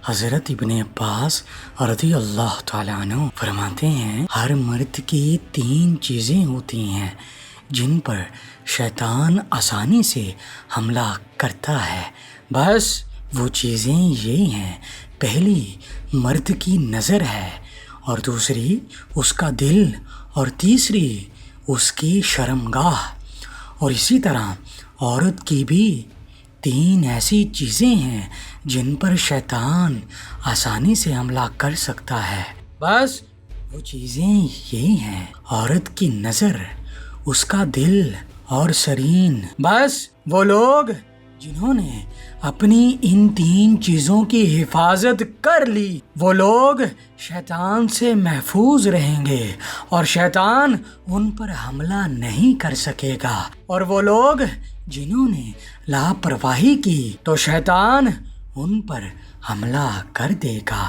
حضرت ابن عباس رضی اللہ تعالیٰ عنہ فرماتے ہیں، ہر مرد کی 3 چیزیں ہوتی ہیں جن پر شیطان آسانی سے حملہ کرتا ہے، بس وہ چیزیں یہ ہیں۔ پہلی مرد کی نظر ہے، اور دوسری اس کا دل، اور تیسری اس کی شرمگاہ۔ اور اسی طرح عورت کی بھی 3 ایسی چیزیں ہیں جن پر شیطان آسانی سے حملہ کر سکتا ہے، بس وہ چیزیں یہی ہیں: عورت کی نظر، اس کا دل اور سرین۔ بس وہ لوگ جنہوں نے اپنی ان 3 چیزوں کی حفاظت کر لی، وہ لوگ شیطان سے محفوظ رہیں گے اور شیطان ان پر حملہ نہیں کر سکے گا۔ اور وہ لوگ جنہوں نے لاپرواہی کی تو شیطان ان پر حملہ کر دے گا۔